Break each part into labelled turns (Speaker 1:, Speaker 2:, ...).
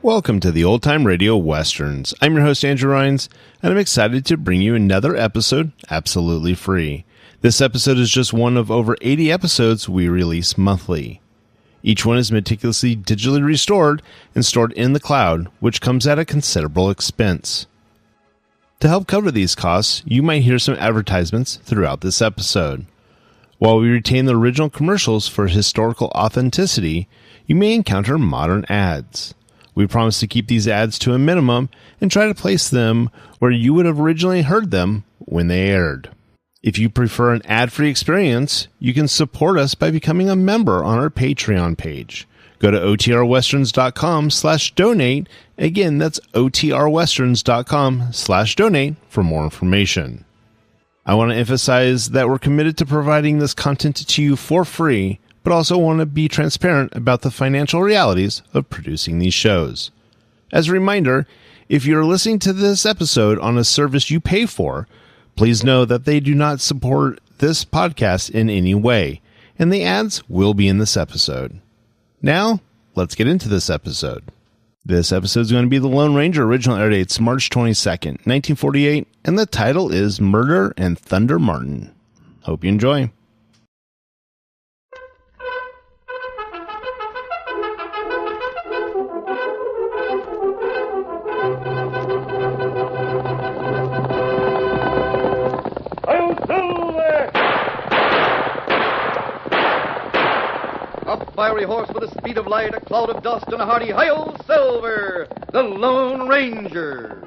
Speaker 1: Welcome to the Old Time Radio Westerns. I'm your host, Andrew Rhynes, and I'm excited to bring you another episode absolutely free. This episode is just one of over 80 episodes we release monthly. Each one is meticulously digitally restored and stored in the cloud, which comes at a considerable expense. To help cover these costs, you might hear some advertisements throughout this episode. While we retain the original commercials for historical authenticity, you may encounter modern ads. We promise to keep these ads to a minimum and try to place them where you would have originally heard them when they aired. If you prefer an ad-free experience, you can support us by becoming a member on our Patreon page. Go to otrwesterns.com/donate. Again, that's otrwesterns.com/donate for more information. I want to emphasize that we're committed to providing this content to you for free, but also want to be transparent about the financial realities of producing these shows. As a reminder, if you're listening to this episode on a service you pay for, please know that they do not support this podcast in any way, and the ads will be in this episode. Now, let's get into this episode. This episode is going to be The Lone Ranger. Original air dates March 22nd, 1948, and the title is Murder and Thunder Martin. Hope you enjoy.
Speaker 2: Fiery horse with the speed of light, a cloud of dust, and a hearty hi-yo, Silver, the Lone Ranger.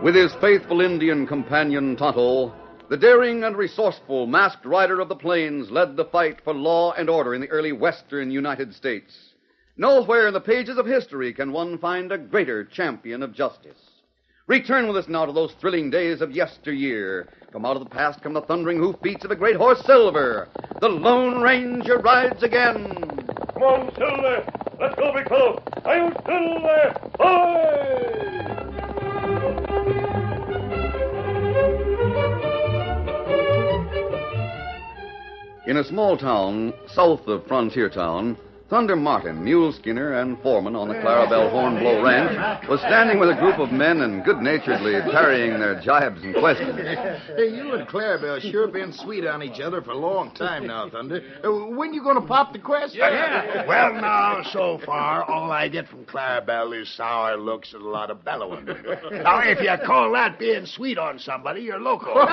Speaker 2: With his faithful Indian companion Tonto, the daring and resourceful masked rider of the plains led the fight for law and order in the early western United States. Nowhere in the pages of history can one find a greater champion of justice. Return with us now to those thrilling days of yesteryear. From out of the past come the thundering hoofbeats of the great horse Silver. The Lone Ranger rides again.
Speaker 3: Come on, Silver. Let's go, big fellow. Hi-yo, Silver. Hoy!
Speaker 2: In a small town south of Frontier Town, Thunder Martin, mule skinner and foreman on the Clarabelle Hornblow Ranch, was standing with a group of men and good-naturedly parrying their jibes and questions.
Speaker 4: Hey, you and Clarabelle sure been sweet on each other for a long time now, Thunder. When you going to pop the question?
Speaker 5: Yeah. Well, now, so far, all I get from Clarabelle is sour looks and a lot of bellowing. Now, if you call that being sweet on somebody, you're loco.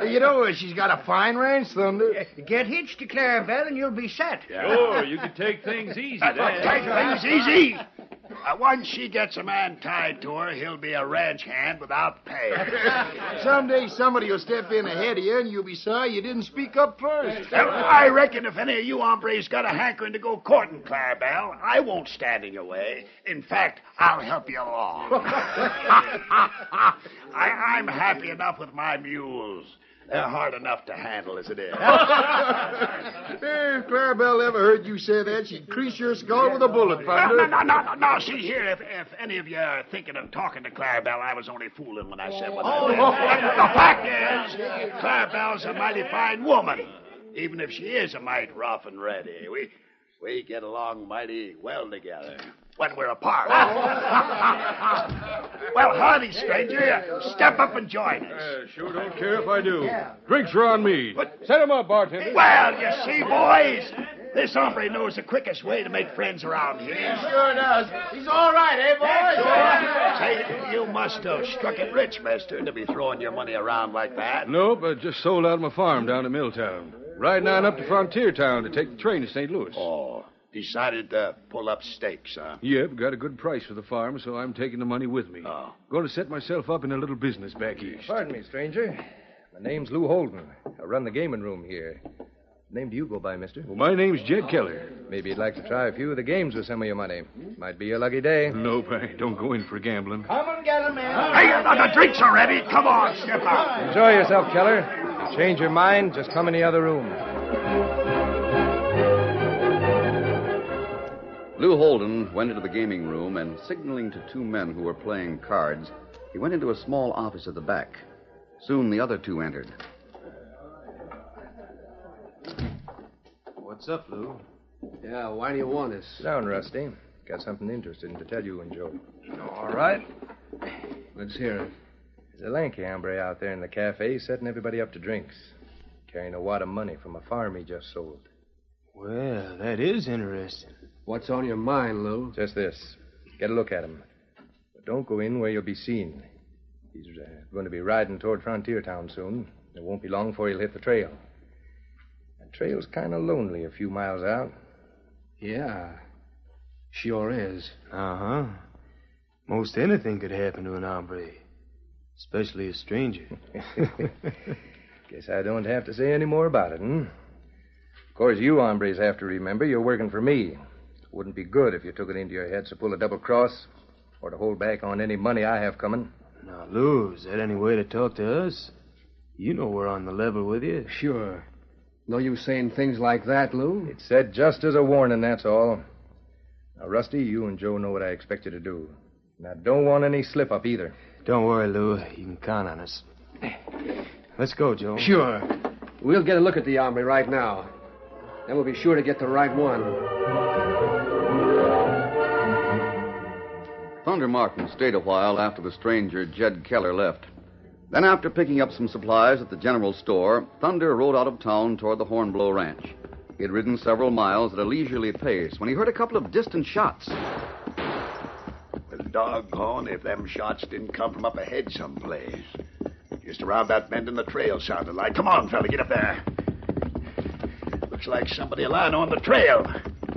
Speaker 4: You know, she's got a fine range, Thunder.
Speaker 6: Get hitched to Clarabelle and you'll be set.
Speaker 3: Sure, you can take things easy there.
Speaker 5: Take things easy. Once she gets a man tied to her, he'll be a ranch hand without pay.
Speaker 4: Someday somebody will step in ahead of you, and you'll be sorry you didn't speak up first.
Speaker 5: Well, I reckon if any of you hombres got a hankering to go courting Clarabelle, I won't stand in your way. In fact, I'll help you along. I'm happy enough with my mules. They're hard enough to handle as it is.
Speaker 4: If Clarabelle ever heard you say that, she'd crease your skull with a bullet, Thunder.
Speaker 5: No. See here, if any of you are thinking of talking to Clarabelle, I was only fooling when I said what I did. The fact is, Clarabelle's a mighty fine woman, even if she is a mite rough and ready. We get along mighty well together when we're apart. Well, howdy, stranger. Step up and join us.
Speaker 3: Sure don't care if I do. Drinks are on me. Set 'em up, bartender.
Speaker 5: Well, you see, boys, this hombre knows the quickest way to make friends around here.
Speaker 4: He sure does. He's all right, eh, boys?
Speaker 5: Say, you must have struck it rich, mister, to be throwing your money around like that.
Speaker 3: Nope, I just sold out my farm down at Milltown. Riding on up to Frontier Town to take the train to St. Louis.
Speaker 5: Oh, decided to pull up stakes, huh?
Speaker 3: Yep, got a good price for the farm, so I'm taking the money with me.
Speaker 5: Oh.
Speaker 3: Going to set myself up in a little business back east.
Speaker 7: Pardon me, stranger. My name's Lou Holden. I run the gaming room here. What name do you go by, mister?
Speaker 3: Well, my name's Jed Keller.
Speaker 7: Maybe you'd like to try a few of the games with some of your money. Might be a lucky day.
Speaker 3: Nope, I don't go in for gambling.
Speaker 4: Come and get him, man.
Speaker 5: Hey, the drinks are ready. Come on, step out.
Speaker 7: Enjoy yourself, Keller. If you change your mind, just come in the other room.
Speaker 2: Lou Holden went into the gaming room and, signaling to two men who were playing cards, he went into a small office at the back. Soon the other two entered.
Speaker 8: What's up, Lou? Yeah, why do you want us?
Speaker 7: Sit down, Rusty. Got something interesting to tell you and Joe.
Speaker 8: All right. Let's hear it.
Speaker 7: There's a lanky hombre out there in the cafe setting everybody up to drinks. Carrying a wad of money from a farm he just sold.
Speaker 8: Well, that is interesting. What's on your mind, Lou?
Speaker 7: Just this. Get a look at him. But don't go in where you'll be seen. He's going to be riding toward Frontier Town soon. It won't be long before he'll hit the trail. That trail's kind of lonely a few miles out.
Speaker 8: Yeah, sure is. Uh-huh. Most anything could happen to an hombre. Especially a stranger.
Speaker 7: Guess I don't have to say any more about it, hmm? Of course, you hombres have to remember you're working for me. It wouldn't be good if you took it into your heads to pull a double cross or to hold back on any money I have coming.
Speaker 8: Now, Lou, is that any way to talk to us? You know we're on the level with you. Sure. No use saying things like that, Lou.
Speaker 7: It's said just as a warning, that's all. Now, Rusty, you and Joe know what I expect you to do. And I don't want any slip-up either.
Speaker 8: Don't worry, Lou. You can count on us. Let's go, Joe. Sure. We'll get a look at the hombre right now. Then we'll be sure to get the right one.
Speaker 2: Thunder Martin stayed a while after the stranger, Jed Keller, left. Then, after picking up some supplies at the general store, Thunder rode out of town toward the Hornblow Ranch. He had ridden several miles at a leisurely pace when he heard a couple of distant shots.
Speaker 5: Well, doggone if them shots didn't come from up ahead someplace. Just around that bend in the trail, sounded like. Come on, fella, get up there. Looks like somebody lying on the trail.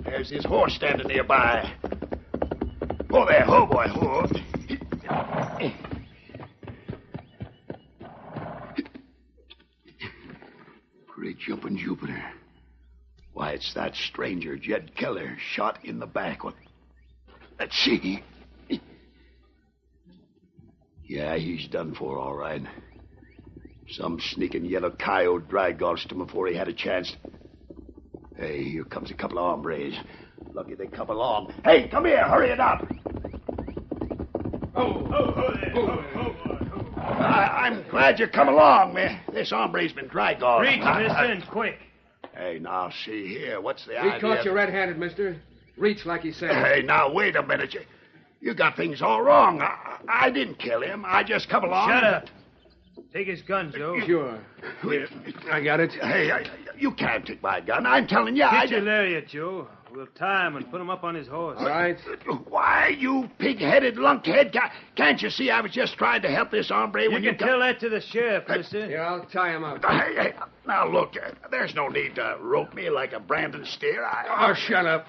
Speaker 5: There's his horse standing nearby. Oh, there, ho, boy, ho. Great jumping Jupiter. Why, it's that stranger, Jed Keller, shot in the back. Let's see. Yeah, he's done for, all right. Some sneaking yellow coyote dry-gulched him before he had a chance. Hey, here comes a couple of hombres. Lucky they come along. Hey, come here, hurry it up. I'm glad you come along, man. This hombre's been dry-gulched.
Speaker 9: Reach, mister, quick.
Speaker 5: Hey, now, see here. What's the
Speaker 8: We
Speaker 5: idea?
Speaker 8: caught you red-handed, mister. Reach like he said.
Speaker 5: Hey, now, wait a minute. You got things all wrong. I didn't kill him. I just come along.
Speaker 9: Shut up. Take his gun, Joe.
Speaker 8: Sure. Here, I got it.
Speaker 5: Hey, you can't take my gun. I'm telling you,
Speaker 9: Get your lariat, Joe. We'll tie him and put him up on his horse.
Speaker 8: All right.
Speaker 5: Why, you pig-headed lunkhead? Can't you see I was just trying to help this hombre when
Speaker 9: You
Speaker 5: you
Speaker 9: can tell that to the sheriff, mister.
Speaker 8: Here, I'll tie him up.
Speaker 5: Hey, now, look, there's no need to rope me like a Brandon steer.
Speaker 8: Oh, shut up.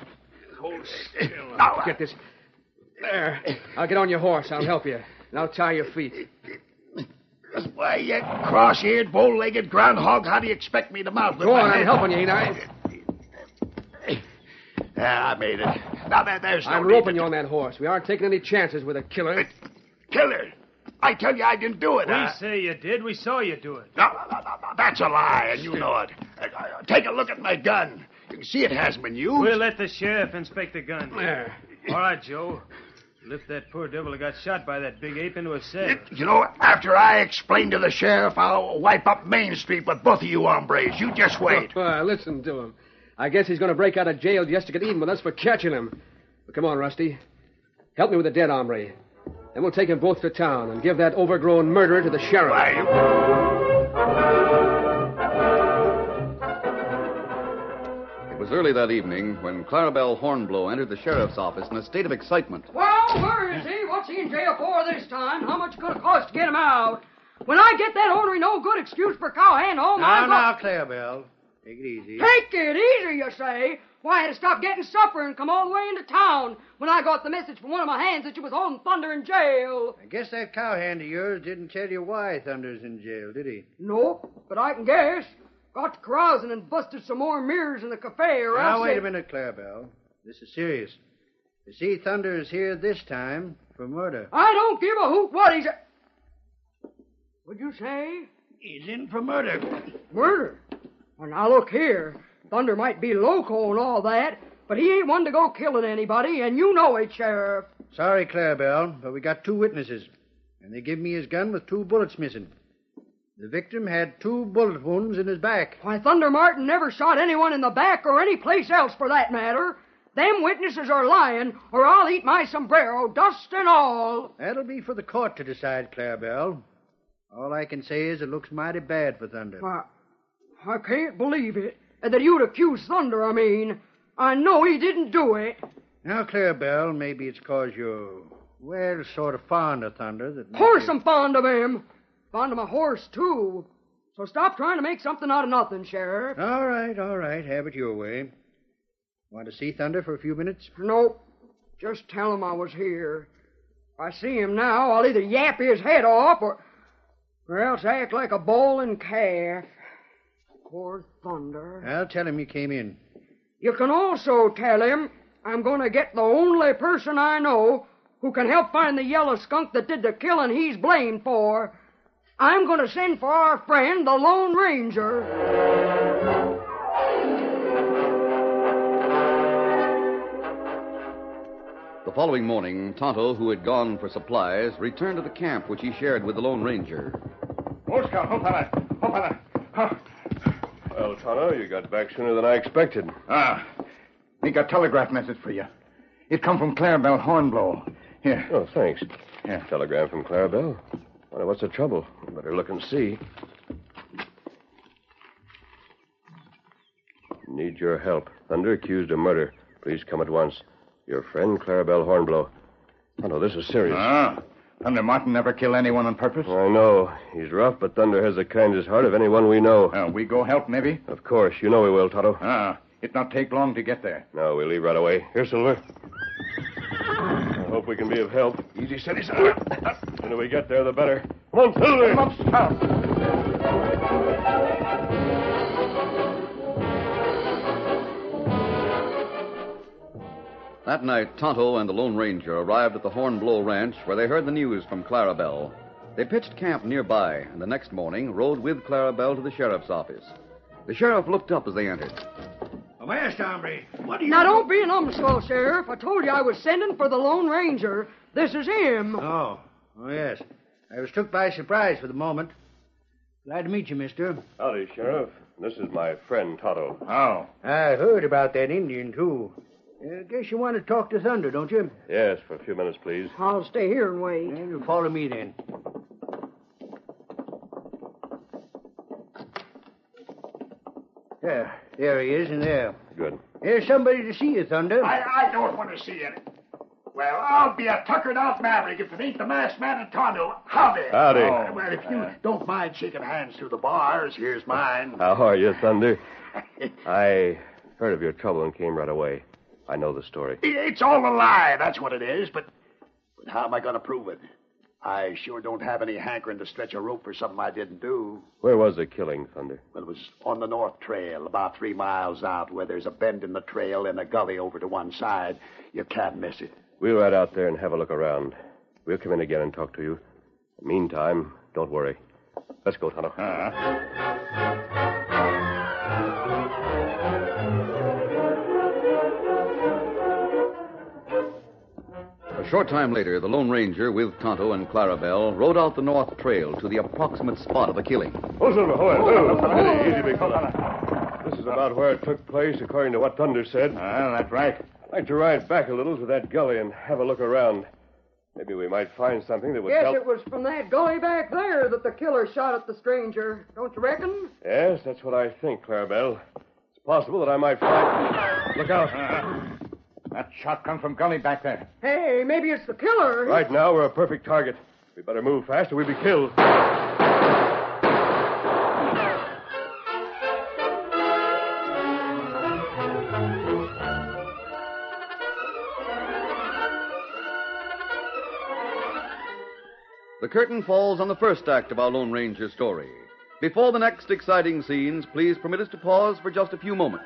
Speaker 5: Hold still. Now,
Speaker 8: Get this. There. I'll get on your horse. I'll help you. And I'll tie your feet.
Speaker 5: Why, you cross-eared, bow-legged groundhog, how do you expect me to mount?
Speaker 8: Go on, I'm helping you, ain't I?
Speaker 5: Yeah, I made it. Now, there's no
Speaker 8: I'm
Speaker 5: need
Speaker 8: roping
Speaker 5: to...
Speaker 8: you on that horse. We aren't taking any chances with a killer.
Speaker 5: Killer! I tell you I didn't do it.
Speaker 9: We say you did. We saw you do it.
Speaker 5: No, That's a lie, and you know it. Take a look at my gun. You can see it hasn't been used.
Speaker 9: We'll let the sheriff inspect the gun.
Speaker 8: There.
Speaker 9: All right, Joe. Lift that poor devil who got shot by that big ape into a saddle.
Speaker 5: You know, after I explain to the sheriff, I'll wipe up Main Street with both of you hombres. You just wait.
Speaker 8: Listen to him. I guess he's going to break out of jail just to get even with us for catching him. But come on, Rusty. Help me with the dead hombre. Then we'll take them both to town and give that overgrown murderer to the sheriff.
Speaker 2: It was early that evening when Clarabelle Hornblow entered the sheriff's office in a state of excitement.
Speaker 6: Well, where is he? What's he in jail for this time? How much going to cost to get him out? When I get that ornery no good excuse for cowhand home,
Speaker 4: Now, Clarabelle. Take it easy.
Speaker 6: Take it easy, you say? Why, I had to stop getting supper and come all the way into town when I got the message from one of my hands that you was holding Thunder in jail.
Speaker 4: I guess that cowhand of yours didn't tell you why Thunder's in jail, did he?
Speaker 6: Nope, but I can guess. Got to carousing and busted some more mirrors in the cafe or else...
Speaker 4: Now, wait a minute, Clarabelle. This is serious. You see, Thunder is here this time for murder.
Speaker 6: I don't give a hoot what he's... What'd you say?
Speaker 4: He's in for murder.
Speaker 6: Murder? Well, now, look here. Thunder might be loco and all that, but he ain't one to go killing anybody, and you know it, Sheriff.
Speaker 4: Sorry, Clarabelle, but we got 2 witnesses, and they give me his gun with 2 bullets missing. The victim had 2 bullet wounds in his back.
Speaker 6: Why, Thunder Martin never shot anyone in the back or any place else for that matter. Them witnesses are lying, or I'll eat my sombrero, dust and all.
Speaker 4: That'll be for the court to decide, Clarabelle. All I can say is it looks mighty bad for Thunder.
Speaker 6: Why, I can't believe it. That you'd accuse Thunder, I mean. I know he didn't do it.
Speaker 4: Now, Clarabelle, maybe it's 'cause you're, well, sort of fond of Thunder. That
Speaker 6: of course I'm fond of him. Fond of my horse, too. So stop trying to make something out of nothing, Sheriff.
Speaker 4: All right. Have it your way. Want to see Thunder for a few minutes?
Speaker 6: Nope. Just tell him I was here. If I see him now, I'll either yap his head off or else act like a bawling calf. Poor Thunder.
Speaker 4: I'll tell him you came in.
Speaker 6: You can also tell him I'm going to get the only person I know who can help find the yellow skunk that did the killing he's blamed for. I'm going to send for our friend, the Lone Ranger.
Speaker 2: The following morning, Tonto, who had gone for supplies, returned to the camp which he shared with the Lone Ranger.
Speaker 5: Oh, Scout, Hopala.
Speaker 3: Well, Tonto, you got back sooner than I expected.
Speaker 5: I got a telegraph message for you. It come from Clarabelle Hornblow. Here.
Speaker 3: Oh, thanks.
Speaker 5: Yeah.
Speaker 3: Telegram from Clarabelle. Wonder what's the trouble? Better look and see. Need your help. Thunder accused of murder. Please come at once. Your friend, Clarabelle Hornblow. Tonto, this is serious.
Speaker 5: Thunder Martin never kill anyone on purpose?
Speaker 3: I know. He's rough, but Thunder has the kindest heart of anyone we know.
Speaker 5: We go help, maybe?
Speaker 3: Of course. You know we will, Tonto.
Speaker 5: It not take long to get there.
Speaker 3: No, we'll leave right away. Here, Silver. I hope we can be of help.
Speaker 5: Easy, steady, Silver.
Speaker 3: The sooner we get there, the better. Come on, Silver!
Speaker 5: Come up, Scout.
Speaker 2: That night, Tonto and the Lone Ranger arrived at the Hornblow Ranch where they heard the news from Clarabelle. They pitched camp nearby, and the next morning rode with Clarabelle to the sheriff's office. The sheriff looked up as they entered.
Speaker 4: Master hombre, what do you...
Speaker 6: Now, don't be an numbskull, Sheriff. I told you I was sending for the Lone Ranger. This is him.
Speaker 4: Oh, yes. I was took by surprise for the moment. Glad to meet you, mister.
Speaker 3: Howdy, Sheriff. This is my friend, Tonto.
Speaker 5: Oh.
Speaker 4: I heard about that Indian, too. Guess you want to talk to Thunder, don't you?
Speaker 3: Yes, for a few minutes, please.
Speaker 6: I'll stay here and wait.
Speaker 4: Well, you follow me, then. There he is, in there.
Speaker 3: Good.
Speaker 4: There's somebody to see you, Thunder.
Speaker 5: I don't want to see it. Well, I'll be a tuckered out maverick if it ain't the masked man and Tonto. Howdy.
Speaker 3: Howdy.
Speaker 5: Oh, well, if you don't mind shaking hands through the bars, here's mine.
Speaker 3: How are you, Thunder? I heard of your trouble and came right away. I know the story.
Speaker 5: It's all a lie, that's what it is, but how am I going to prove it? I sure don't have any hankering to stretch a rope for something I didn't do.
Speaker 3: Where was the killing, Thunder?
Speaker 5: Well, it was on the North Trail, about 3 miles out, where there's a bend in the trail and a gully over to one side. You can't miss it.
Speaker 3: We'll ride out there and have a look around. We'll come in again and talk to you. Meantime, don't worry. Let's go, Tonto.
Speaker 2: A short time later, the Lone Ranger, with Tonto and Clarabelle, rode out the north trail to the approximate spot of the killing.
Speaker 3: Oh, Silver, hold easy, big fella. This is about where it took place, according to what Thunder said.
Speaker 5: That's right.
Speaker 3: I'd like to ride back a little to that gully and have a look around. Maybe we might find something that would
Speaker 6: Guess
Speaker 3: help.
Speaker 6: it was from that gully back there that the killer shot at the stranger. Don't you reckon?
Speaker 3: Yes, that's what I think, Clarabelle. It's possible that I might find... Look out.
Speaker 5: That shot comes from gully back there.
Speaker 6: Hey, maybe it's the killer.
Speaker 3: Right now, we're a perfect target. We better move fast or we'll be killed.
Speaker 2: The curtain falls on the first act of our Lone Ranger story. Before the next exciting scenes, please permit us to pause for just a few moments.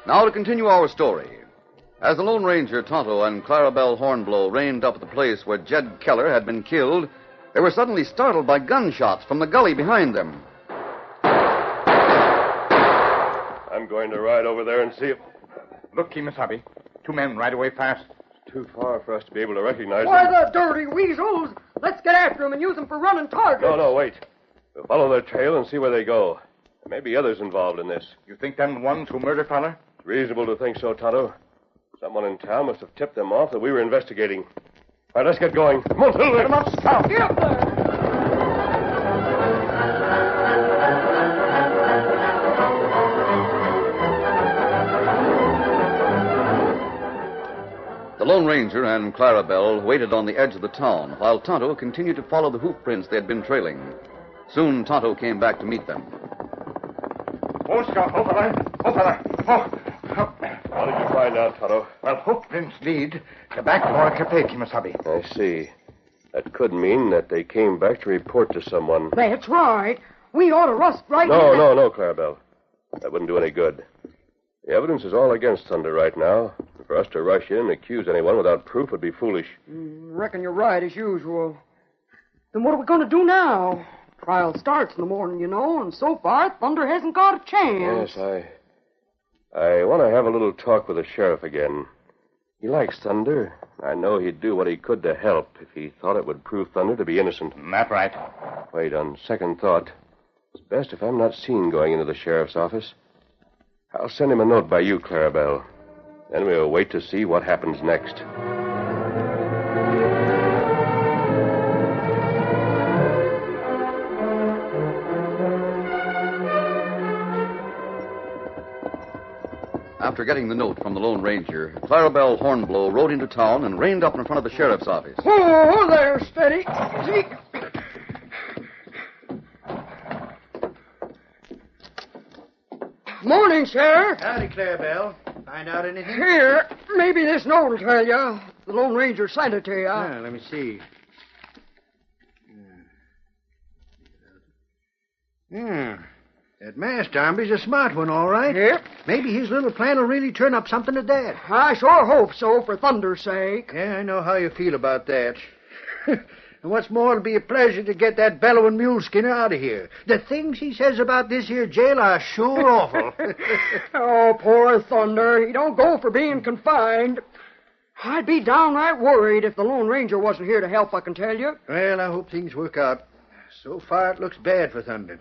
Speaker 2: Now to continue our story. As the Lone Ranger, Tonto, and Clarabelle Hornblow reined up at the place where Jed Keller had been killed, they were suddenly startled by gunshots from the gully behind them.
Speaker 3: I'm going to ride over there and see if...
Speaker 5: Look, Kimasabi. Two men right away fast.
Speaker 3: It's too far for us to be able to recognize
Speaker 6: Why,
Speaker 3: them.
Speaker 6: the dirty weasels! Let's get after them and use them for running targets.
Speaker 3: No, wait. We'll follow their trail and see where they go. There may be others involved in this.
Speaker 5: You think them the ones who murdered Fowler?
Speaker 3: It's reasonable to think so, Tonto. Someone in town must have tipped them off that we were investigating. All right, let's get going. Come on, Silver.
Speaker 5: Come on, stop.
Speaker 6: Get up there!
Speaker 2: The Lone Ranger and Clarabelle waited on the edge of the town while Tonto continued to follow the hoof prints they had been trailing. Soon Tonto came back to meet them.
Speaker 5: Oh, Scott. Oh, fella.
Speaker 3: How did you find out, Tonto?
Speaker 5: Well, hoof prints lead to back door cafe, Kimasabi.
Speaker 3: I see. That could mean that they came back to report to someone.
Speaker 6: That's right. We ought to rust right
Speaker 3: No,
Speaker 6: now.
Speaker 3: no, Clarabelle. That wouldn't do any good. The evidence is all against Thunder right now. For us to rush in and accuse anyone without proof would be foolish.
Speaker 6: Reckon you're right, as usual. Then what are we going to do now? Trial starts in the morning, you know, and so far, Thunder hasn't got a chance.
Speaker 3: Yes, I want to have a little talk with the sheriff again. He likes Thunder. I know he'd do what he could to help if he thought it would prove Thunder to be innocent.
Speaker 5: That's right.
Speaker 3: Wait, on second thought, it's best if I'm not seen going into the sheriff's office. I'll send him a note by you, Clarabelle. Then we'll wait to see what happens next.
Speaker 2: After getting the note from the Lone Ranger, Clarabelle Hornblow rode into town and reined up in front of the sheriff's office.
Speaker 6: Oh, there, steady. See? Morning, Sheriff.
Speaker 4: Howdy, Clarabelle. Find out anything?
Speaker 6: Here, maybe this note will tell you. The Lone Ranger sent it to you.
Speaker 4: Let me see. That masked Armby's a smart one, all right.
Speaker 6: Yep.
Speaker 4: Maybe his little plan will really turn up something at that.
Speaker 6: I sure hope so, for thunder's sake.
Speaker 4: Yeah, I know how you feel about that. And what's more, it'll be a pleasure to get that bellowing mule skinner out of here. The things he says about this here jail are sure awful.
Speaker 6: Oh, poor Thunder. He don't go for being confined. I'd be downright worried if the Lone Ranger wasn't here to help, I can tell you.
Speaker 4: Well, I hope things work out. So far, it looks bad for Thunder.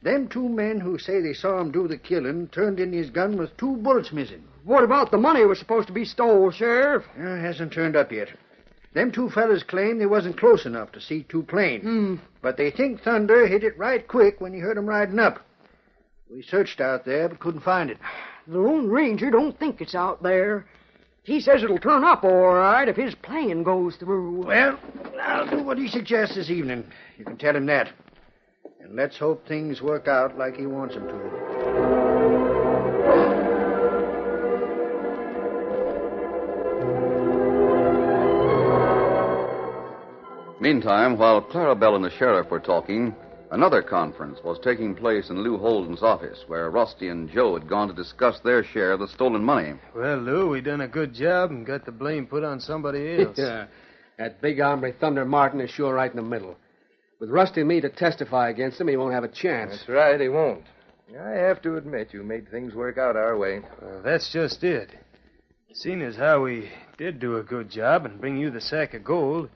Speaker 4: Them two men who say they saw him do the killing turned in his gun with 2 bullets missing.
Speaker 6: What about the money was supposed to be stole, Sheriff?
Speaker 4: Hasn't turned up yet. Them two fellas claim they wasn't close enough to see two planes. But they think Thunder hit it right quick when he heard 'em riding up. We searched out there, but couldn't find it.
Speaker 6: The Lone Ranger don't think it's out there. He says it'll turn up all right if his plan goes through.
Speaker 4: Well, I'll do what he suggests this evening. You can tell him that. And let's hope things work out like he wants them to.
Speaker 2: Meantime, while Clarabelle and the sheriff were talking, another conference was taking place in Lou Holden's office, where Rusty and Joe had gone to discuss their share of the stolen money.
Speaker 9: Well, Lou, we done a good job and got the blame put on somebody else.
Speaker 8: Yeah. That big hombre, Thunder Martin, is sure right in the middle. With Rusty and me to testify against him, he won't have a chance.
Speaker 7: That's right, he won't. I have to admit, you made things work out our way.
Speaker 9: Well, that's just it. Seeing as how we did do a good job and bring you the sack of gold,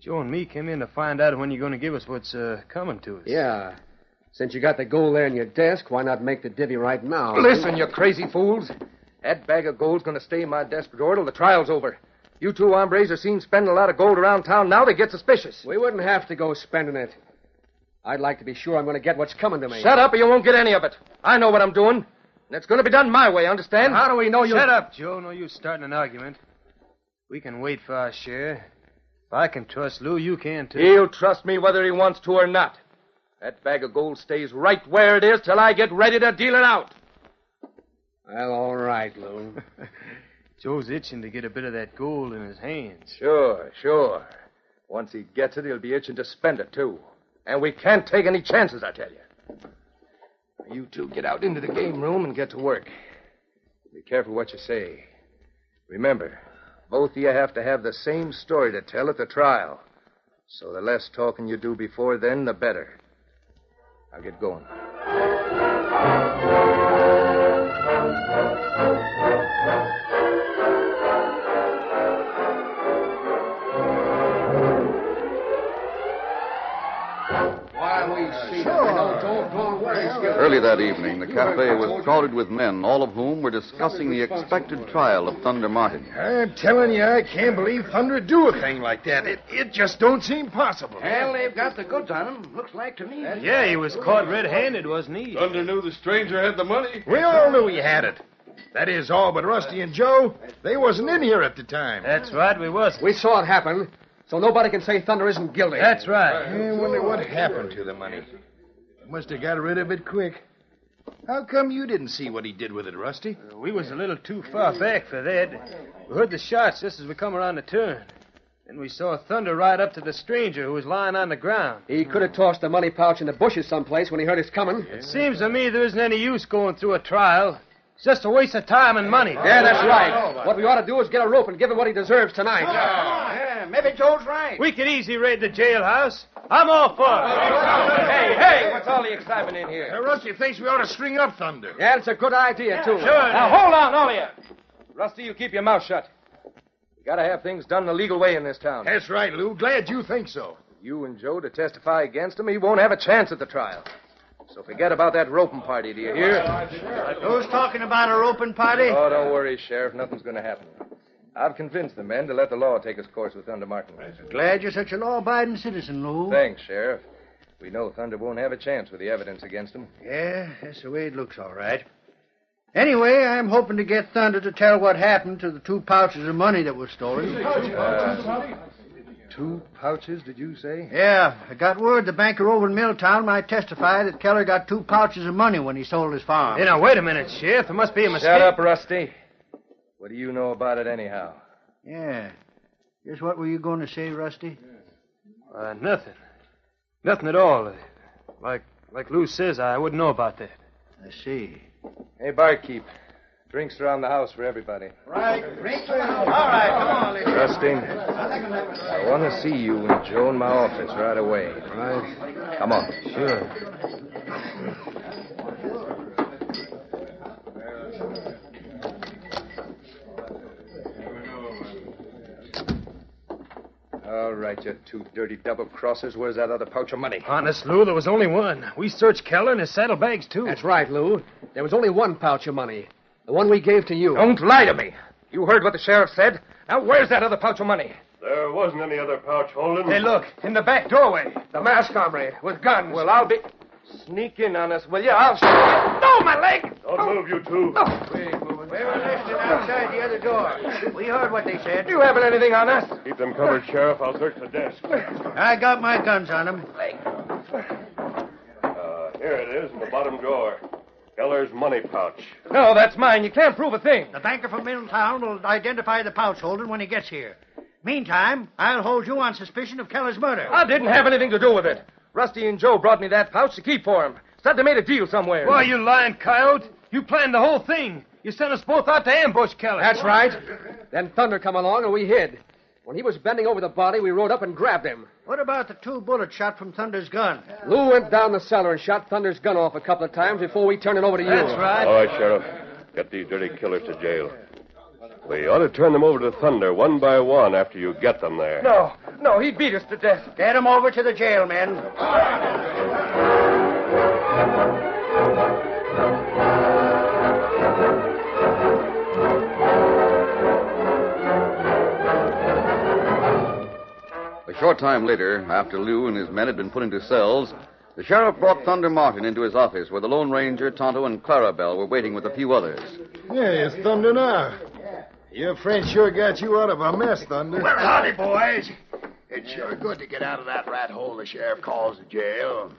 Speaker 9: Joe and me came in to find out when you're going to give us what's coming to us.
Speaker 8: Yeah. Since you got the gold there in your desk, why not make the divvy right now?
Speaker 7: Listen, you crazy fools. That bag of gold's going to stay in my desk drawer till the trial's over. You two hombres are seen spending a lot of gold around town now. They get suspicious.
Speaker 8: We wouldn't have to go spending it. I'd like to be sure I'm going to get what's coming to me.
Speaker 7: Shut up or you won't get any of it. I know what I'm doing. And it's going to be done my way, understand?
Speaker 8: How do we know you...
Speaker 9: Shut up, Joe. No use starting an argument. We can wait for our share. If I can trust Lou, you can, too.
Speaker 7: He'll trust me whether he wants to or not. That bag of gold stays right where it is till I get ready to deal it out.
Speaker 8: Well, all right, Lou.
Speaker 9: Joe's itching to get a bit of that gold in his hands.
Speaker 7: Sure. Once he gets it, he'll be itching to spend it, too. And we can't take any chances, I tell you. You two get out into the game room and get to work. Be careful what you say. Remember, both of you have to have the same story to tell at the trial. So the less talking you do before then, the better. I'll get going.
Speaker 2: Early that evening, the cafe was crowded with men, all of whom were discussing the expected trial of Thunder Martin.
Speaker 10: I'm telling you, I can't believe Thunder'd do a thing like that. It just don't seem possible.
Speaker 4: Well, they've got the goods on him, looks like to me.
Speaker 9: Yeah, he was caught red-handed, wasn't he?
Speaker 11: Thunder knew the stranger had the money.
Speaker 10: We all knew he had it. That is, all but Rusty and Joe. They wasn't in here at the time.
Speaker 9: That's right, we wasn't.
Speaker 8: We saw it happen, so nobody can say Thunder isn't guilty.
Speaker 9: That's right.
Speaker 10: I wonder what happened to the money. Must have got rid of it quick. How come you didn't see what he did with it, Rusty?
Speaker 9: We was a little too far back for that. We heard the shots just as we come around the turn. Then we saw Thunder ride up to the stranger who was lying on the ground.
Speaker 8: He could have tossed the money pouch in the bushes someplace when he heard us coming.
Speaker 9: It seems to me there isn't any use going through a trial. It's just a waste of time and money.
Speaker 8: Yeah, that's right. What we ought to do is get a rope and give him what he deserves tonight.
Speaker 4: Yeah, maybe Joe's right.
Speaker 9: We could easily raid the jailhouse. I'm all for it.
Speaker 7: Hey, what's all the excitement in here?
Speaker 10: Rusty thinks we ought to string up Thunder.
Speaker 8: Yeah, it's a good idea, too.
Speaker 9: Sure.
Speaker 7: Now, hold on, all of you. Rusty, you keep your mouth shut. You gotta have things done the legal way in this town.
Speaker 10: That's right, Lou. Glad you think so.
Speaker 7: You and Joe to testify against him, he won't have a chance at the trial. So forget about that roping party, do you hear?
Speaker 4: Who's talking about a roping party?
Speaker 7: Oh, don't worry, Sheriff. Nothing's going to happen. I've convinced the men to let the law take its course with Thunder Martin.
Speaker 4: Glad you're such a law-abiding citizen, Lou.
Speaker 7: Thanks, Sheriff. We know Thunder won't have a chance with the evidence against him.
Speaker 4: Yeah, that's the way it looks, all right. Anyway, I'm hoping to get Thunder to tell what happened to the 2 pouches of money that was stolen.
Speaker 7: 2 pouches, did you say?
Speaker 4: Yeah, I got word the banker over in Milltown might testify that Keller got 2 pouches of money when he sold his farm.
Speaker 9: Hey, now, wait a minute, Sheriff. There must be a mistake.
Speaker 7: Shut up, Rusty. What do you know about it anyhow?
Speaker 4: Yeah. Just what were you going to say, Rusty?
Speaker 9: Nothing. Nothing at all. Like Lou says, I wouldn't know about that.
Speaker 4: I see.
Speaker 7: Hey, barkeep. Drinks around the house for everybody.
Speaker 4: Right. Drinks around. All right, come on, ladies.
Speaker 7: Rusty, I want to see you and Joe in my office right away.
Speaker 9: Right.
Speaker 7: Come on.
Speaker 9: Sure.
Speaker 7: All right, you 2 dirty double-crossers. Where's that other pouch of money?
Speaker 9: Honest, Lou, there was only one. We searched Keller and his saddlebags, too.
Speaker 8: That's right, Lou. There was only 1 pouch of money. The one we gave to you.
Speaker 7: Don't lie to me. You heard what the sheriff said. Now, where's that other pouch of money?
Speaker 3: There wasn't any other pouch holding.
Speaker 7: Hey, look, in the back doorway. The masked hombre with guns. Well, I'll be... Sneak in on us, will you? I'll show you. No, my leg!
Speaker 3: Don't move, you two.
Speaker 4: We were listening outside the other door. We heard what they said.
Speaker 7: You haven't anything on us?
Speaker 3: Keep them covered, Sheriff. I'll search the desk.
Speaker 4: I got my guns on them.
Speaker 3: Here it is in the bottom drawer. Keller's money pouch.
Speaker 7: No, that's mine. You can't prove a thing.
Speaker 4: The banker from Middletown will identify the pouch holder when he gets here. Meantime, I'll hold you on suspicion of Keller's murder.
Speaker 7: I didn't have anything to do with it. Rusty and Joe brought me that pouch to keep for him. Said they made a deal somewhere.
Speaker 9: Why, you lying coyote? You planned the whole thing. You sent us both out to ambush Keller.
Speaker 8: That's right. Then Thunder come along and we hid. When he was bending over the body, we rode up and grabbed him.
Speaker 4: What about the 2 bullets shot from Thunder's gun?
Speaker 8: Lou went down the cellar and shot Thunder's gun off a couple of times before we turned it over to you.
Speaker 4: That's right.
Speaker 3: All right, Sheriff. Get these dirty killers to jail. We ought to turn them over to Thunder one by one after you get them there.
Speaker 7: No, he beat us to death.
Speaker 4: Get him over to the jail, men.
Speaker 2: A short time later, after Lou and his men had been put into cells, the sheriff brought Thunder Martin into his office where the Lone Ranger, Tonto, and Clarabelle were waiting with a few others.
Speaker 10: Yeah, it's Thunder now. Your friend sure got you out of a mess, Thunder.
Speaker 5: Well, howdy, boys. It's sure good to get out of that rat hole the sheriff calls the jail.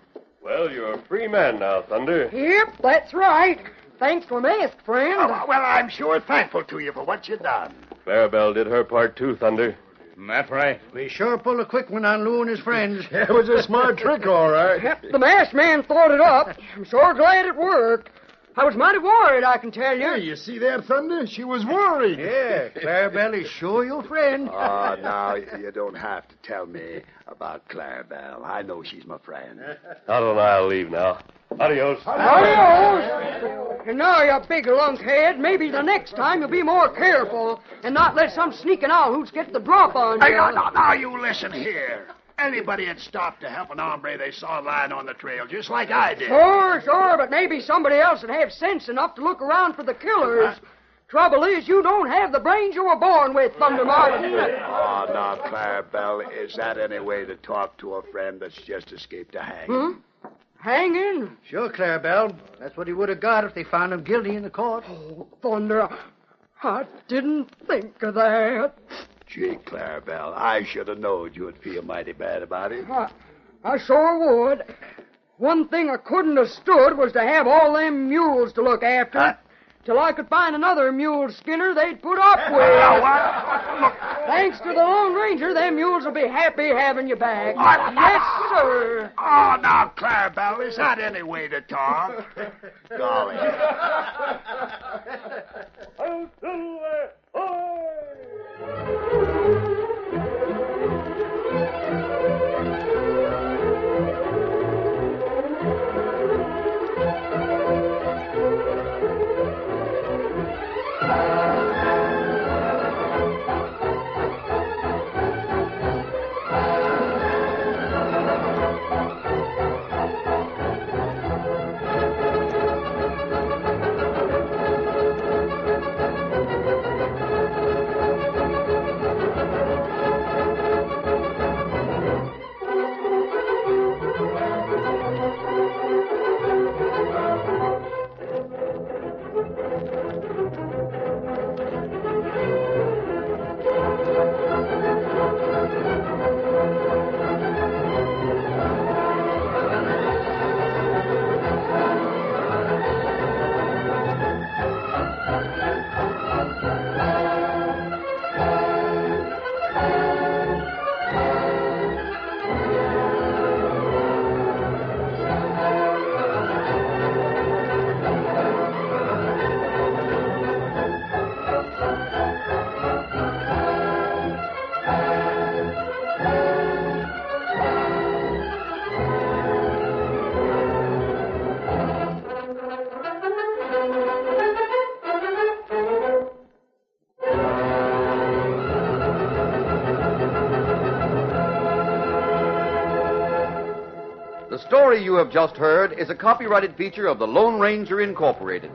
Speaker 3: Well, you're a free man now, Thunder.
Speaker 6: Yep, that's right. Thanks for mask, friend.
Speaker 5: Well, I'm sure thankful to you for what you done.
Speaker 3: Clarabelle did her part, too, Thunder.
Speaker 7: That's right.
Speaker 4: We sure pulled a quick one on Lou and his friends.
Speaker 10: It was a smart trick, all right.
Speaker 6: Yep, the masked man thought it up. I'm sure glad it worked. I was mighty worried, I can tell you.
Speaker 10: Hey, you see that, Thunder? She was worried.
Speaker 4: Yeah, Clarabelle is sure your friend.
Speaker 5: Oh, now, you don't have to tell me about Clarabelle. I know she's my friend.
Speaker 3: Tonto and I'll leave now. Adios.
Speaker 6: Adios. And now, you big lunkhead, maybe the next time you'll be more careful and not let some sneaking out get the drop on you.
Speaker 5: Hey, now, you listen here. Anybody had stopped to help an hombre they saw lying on the trail, just like I did.
Speaker 6: Sure, but maybe somebody else would have sense enough to look around for the killers. Trouble is, you don't have the brains you were born with, Thunder Martin.
Speaker 5: Oh, now, Clarabelle, is that any way to talk to a friend that's just escaped a hanging?
Speaker 6: Hanging?
Speaker 4: Sure, Clarabelle. That's what he would have got if they found him guilty in the court.
Speaker 6: Oh, Thunder, I didn't think of that.
Speaker 5: Gee, Clarabelle, I should have known you would feel mighty bad about it.
Speaker 6: I sure would. One thing I couldn't have stood was to have all them mules to look after. Till I could find another mule skinner they'd put up with.
Speaker 5: Look.
Speaker 6: Thanks to the Lone Ranger, them mules will be happy having you back. Yes, sir.
Speaker 5: Oh, now, Clarabelle, is that any way to talk? Golly.
Speaker 2: The story you have just heard is a copyrighted feature of the Lone Ranger Incorporated.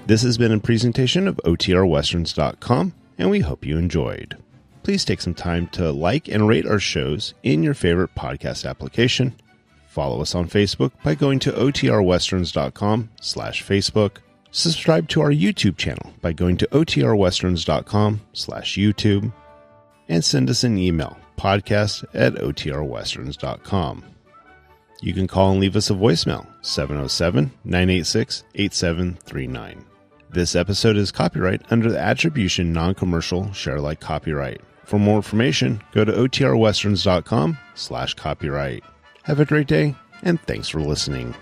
Speaker 1: This has been a presentation of OTRWesterns.com, and we hope you enjoyed. Please take some time to like and rate our shows in your favorite podcast application. Follow us on Facebook by going to OTRWesterns.com/Facebook. Subscribe to our YouTube channel by going to OTRWesterns.com/YouTube. And send us an email, podcast@OTRWesterns.com. You can call and leave us a voicemail, 707-986-8739. This episode is copyright under the Attribution Non-Commercial Share-alike copyright. For more information, go to OTRWesterns.com/copyright. Have a great day, and thanks for listening.